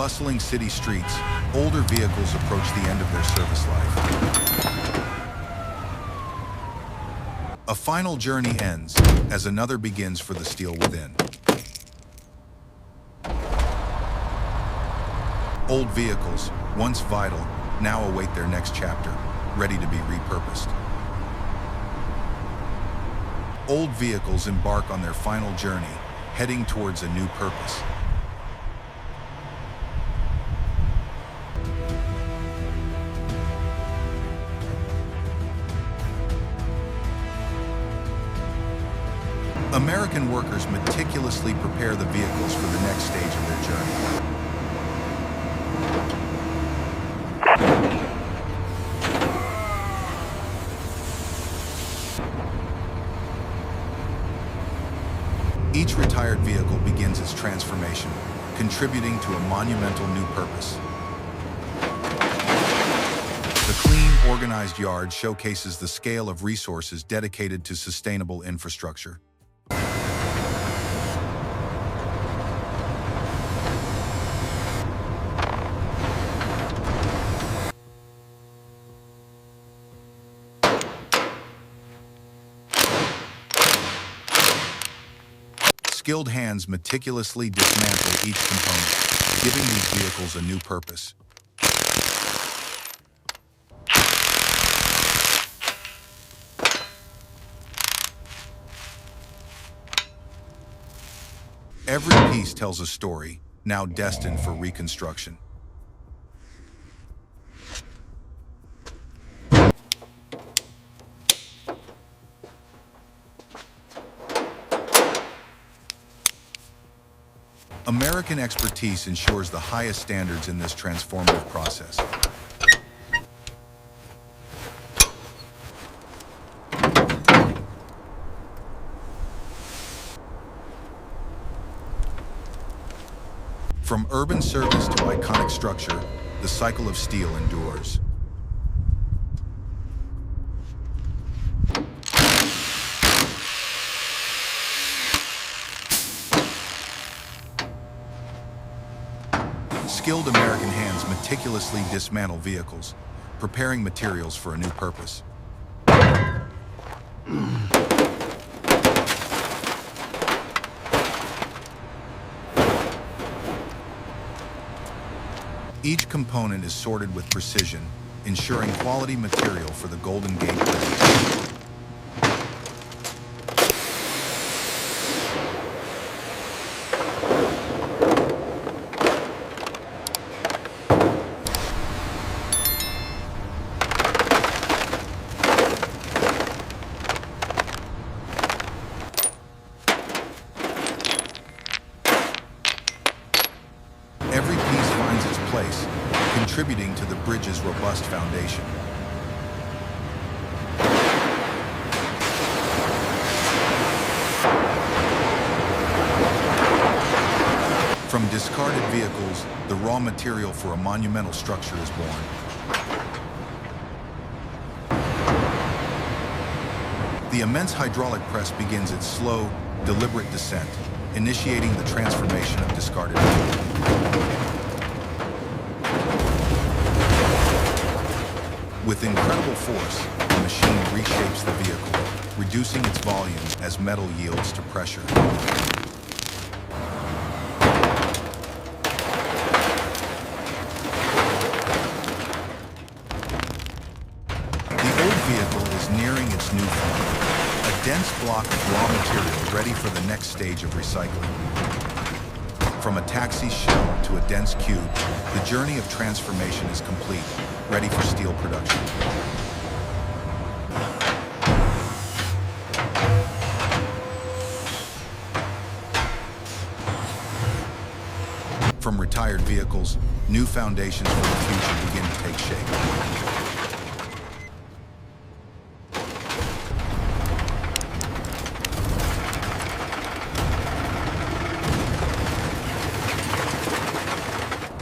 bustling city streets, older vehicles approach the end of their service life. A final journey ends as another begins for the steel within. Old vehicles, once vital, now await their next chapter, ready to be repurposed. Old vehicles embark on their final journey, heading towards a new purpose. American workers meticulously prepare the vehicles for the next stage of their journey. Each retired vehicle begins its transformation, contributing to a monumental new purpose. The clean, organized yard showcases the scale of resources dedicated to sustainable infrastructure. Skilled hands meticulously dismantle each component, giving these vehicles a new purpose. Every piece tells a story, now destined for reconstruction. American expertise ensures the highest standards in this transformative process. From urban service to iconic structure, the cycle of steel endures. Skilled American hands meticulously dismantle vehicles, preparing materials for a new purpose. Each component is sorted with precision, ensuring quality material for the Golden Gate Bridge. Every piece finds its place, contributing to the bridge's robust foundation. From discarded vehicles, the raw material for a monumental structure is born. The immense hydraulic press begins its slow, deliberate descent, initiating the transformation of discarded vehicles. With incredible force, the machine reshapes the vehicle, reducing its volume as metal yields to pressure. The old vehicle is nearing its new form, a dense block of raw material ready for the next stage of recycling. From a taxi shell to a dense cube, the journey of transformation is complete, ready for steel production. From retired vehicles, new foundations for the future begin to take shape.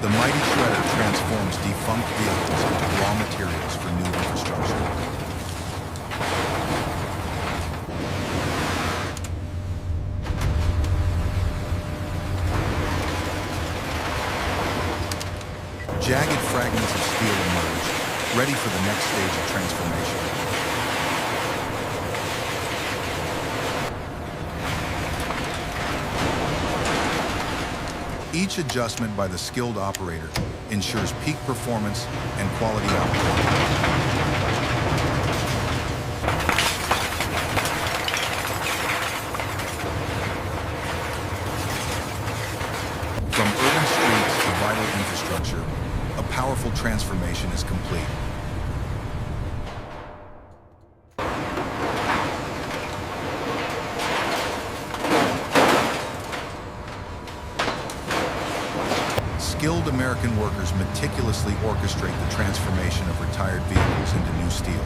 The mighty shredder transforms defunct vehicles into raw materials for new infrastructure. Jagged fragments of steel emerge, ready for the next stage of transformation. Each adjustment by the skilled operator ensures peak performance and quality output. From urban streets to vital infrastructure, a powerful transformation is complete. Skilled American workers meticulously orchestrate the transformation of retired vehicles into new steel.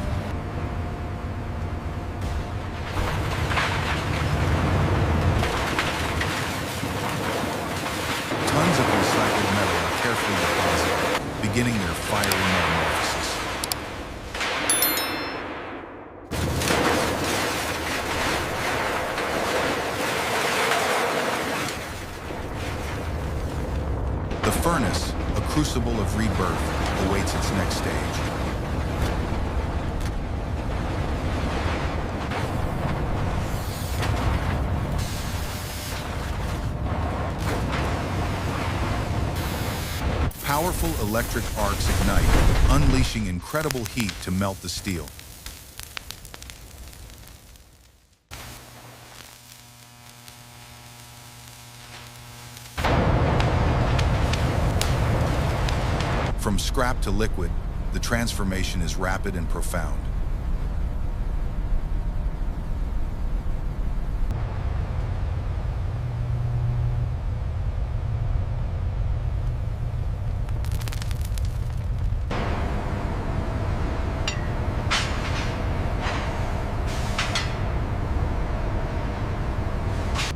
Tons of recycled metal are carefully deposited, beginning their fiery metamorphosis. The furnace, a crucible of rebirth, awaits its next stage. Powerful electric arcs ignite, unleashing incredible heat to melt the steel. From scrap to liquid, the transformation is rapid and profound.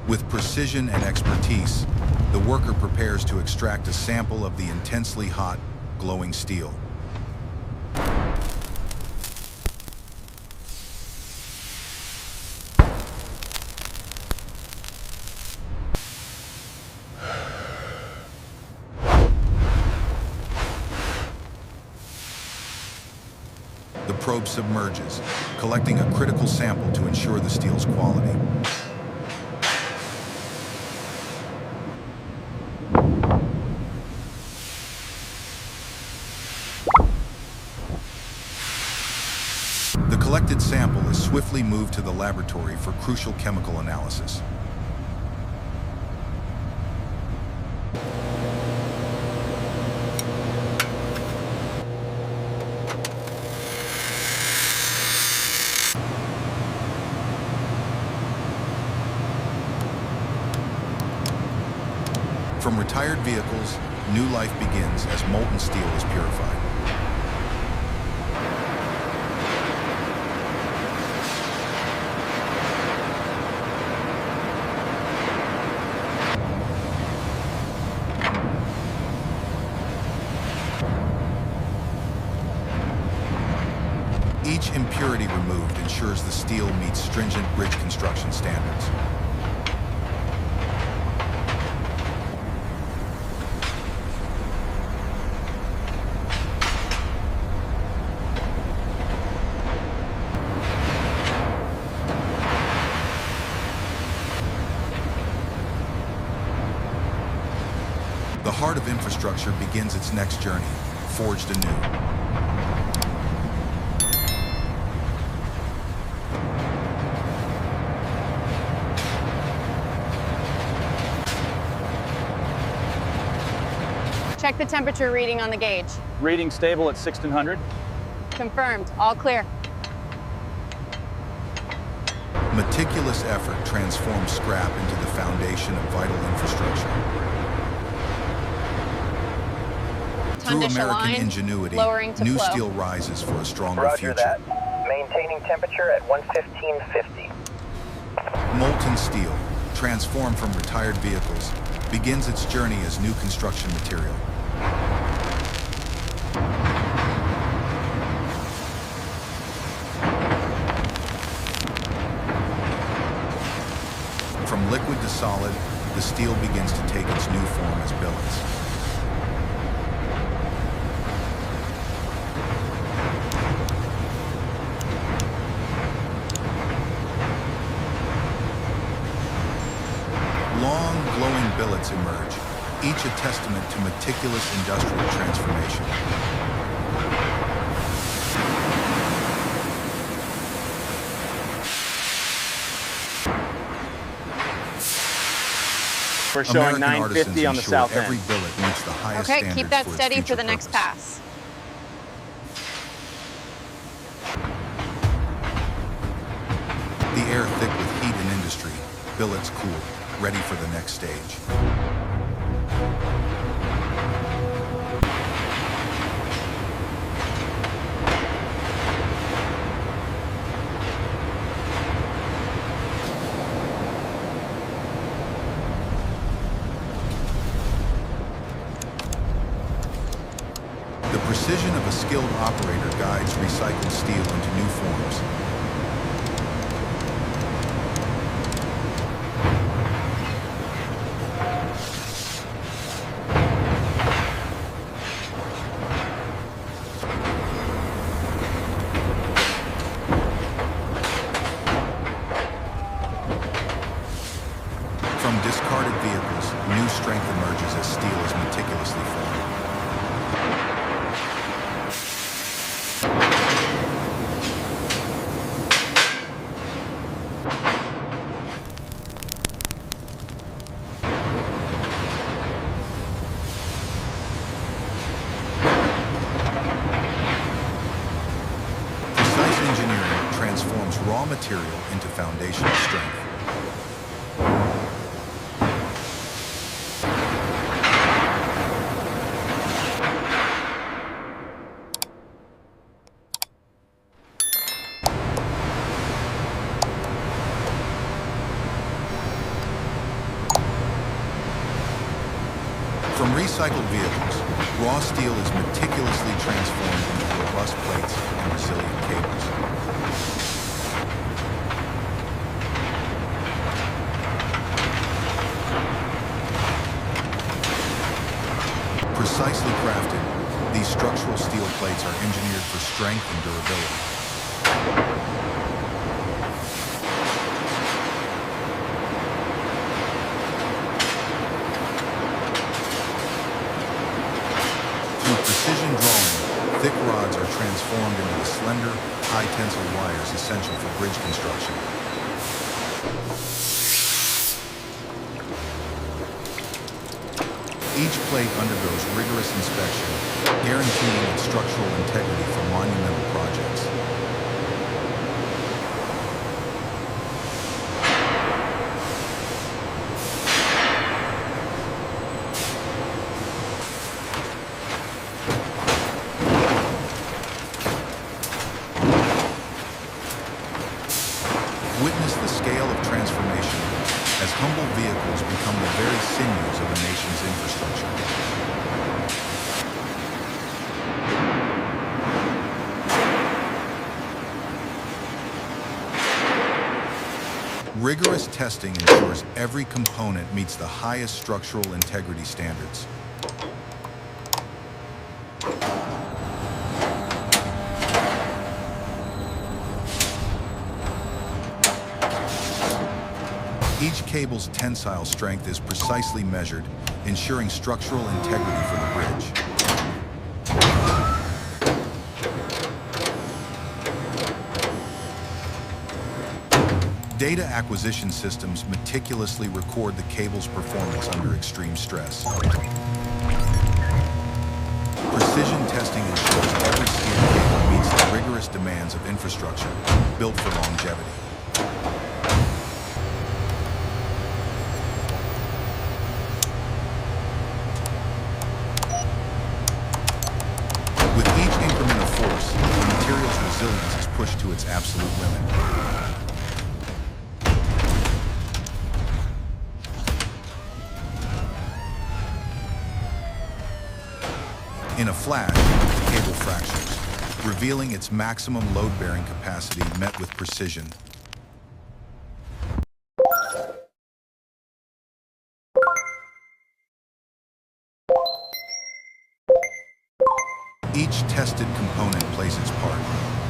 With precision and expertise, the worker prepares to extract a sample of the intensely hot, glowing steel. The probe submerges, collecting a critical sample to ensure the steel's quality. The collected sample is swiftly moved to the laboratory for crucial chemical analysis. From retired vehicles, new life begins as molten steel is purified. Each impurity removed ensures the steel meets stringent bridge construction standards. The heart of infrastructure begins its next journey, forged anew. Check the temperature reading on the gauge. Reading stable at 1600. Confirmed. All clear. Meticulous effort transforms scrap into the foundation of vital infrastructure. Through Tundish American aligned, ingenuity, lowering to new flow. steel rises for a stronger Roger future. that. Maintaining temperature at 115.50. Molten steel, transformed from retired vehicles, begins its journey as new construction material. From liquid to solid, the steel begins to take its new form as billets. each a testament to meticulous industrial transformation. We're showing American artisans 950 on the ensure south every end. billet meets the highest Okay, standards keep that for its steady future for the next purpose. pass. The air thick with heat and industry, billets cool, ready for the next stage. The precision of a skilled operator guides recycled steel into new forms. From discarded vehicles, new strength emerges as steel is meticulously formed. Precise engineering transforms raw material into foundational strength. From recycled vehicles, raw steel is meticulously transformed into robust plates and resilient cables. Precisely crafted, these structural steel plates are engineered for strength and durability. Through precision drawing, thick rods are transformed into the slender, high-tensile wires essential for bridge construction. Each plate undergoes rigorous inspection, guaranteeing its structural integrity for monumental projects. Witness the scale of transformation as humble vehicles become the very sinews of a nation's infrastructure. Rigorous testing ensures every component meets the highest structural integrity standards. Each cable's tensile strength is precisely measured, ensuring structural integrity for the bridge. Data acquisition systems meticulously record the cable's performance under extreme stress. Precision testing ensures every steel cable meets the rigorous demands of infrastructure built for longevity. With each increment of force, the material's resilience is pushed to its absolute limit. In a flash, the cable fractures, revealing its maximum load-bearing capacity met with precision. Each tested component plays its part,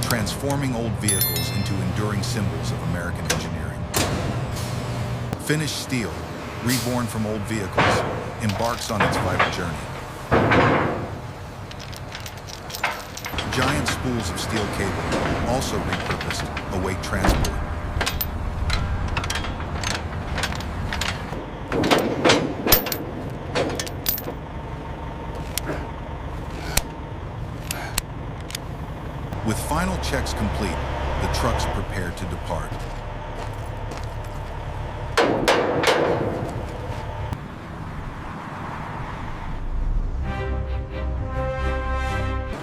transforming old vehicles into enduring symbols of American engineering. Finished steel, reborn from old vehicles, embarks on its vital journey. Giant spools of steel cable, also repurposed, await transport. With final checks complete, the trucks prepare to depart.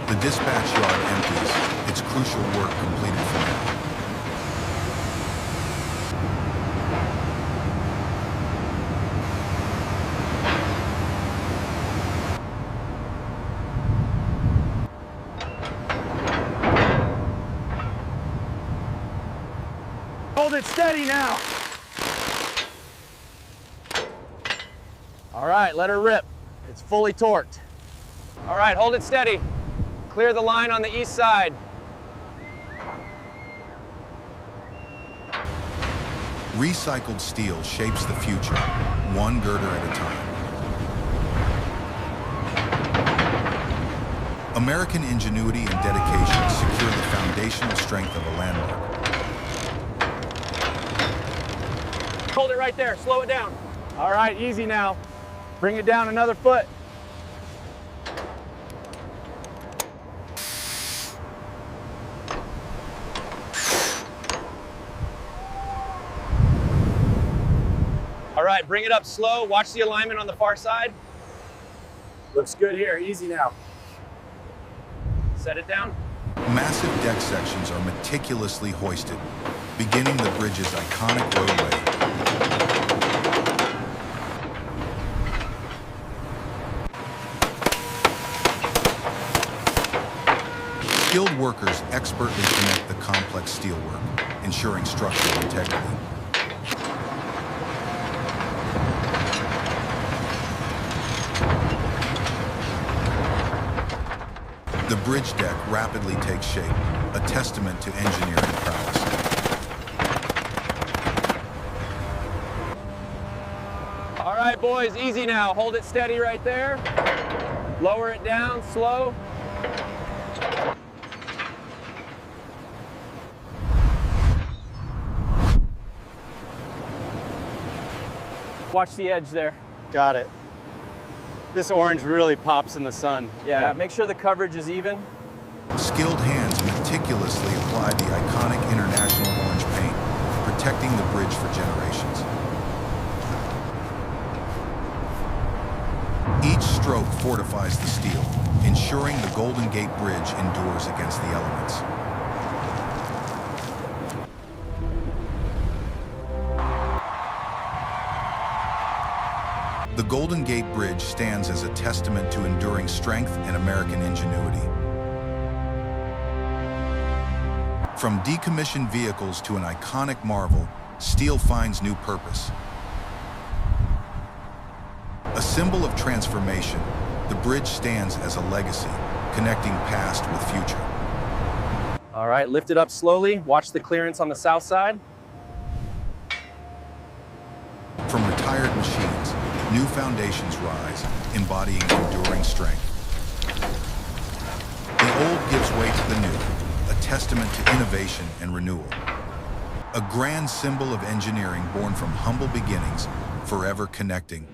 The dispatch yard empties, its crucial work completed for now. Hold it steady now. All right, let her rip. It's fully torqued. All right, hold it steady. Clear the line on the east side. Recycled steel shapes the future, one girder at a time. American ingenuity and dedication secure the foundational strength of a landmark. Hold it right there, slow it down. All right, easy now. Bring it down another foot. All right, bring it up slow. Watch the alignment on the far side. Looks good here, easy now. Set it down. Massive deck sections are meticulously hoisted, beginning the bridge's iconic roadway. Skilled workers expertly connect the complex steelwork, ensuring structural integrity. The bridge deck rapidly takes shape, a testament to engineering prowess. All right, boys, easy now. Hold it steady right there. Lower it down, slow. Watch the edge there. Got it. This orange really pops in the sun. Yeah, make sure the coverage is even. Skilled hands meticulously apply the iconic International orange paint, protecting the bridge for generations. Each stroke fortifies the steel, ensuring the Golden Gate Bridge endures against the elements. The Golden Gate Bridge stands as a testament to enduring strength and American ingenuity. From decommissioned vehicles to an iconic marvel, steel finds new purpose. A symbol of transformation, the bridge stands as a legacy, connecting past with future. All right, lift it up slowly. Watch the clearance on the south side. From retired machines, new foundations rise, embodying enduring strength. The old gives way to the new, a testament to innovation and renewal. A grand symbol of engineering born from humble beginnings, forever connecting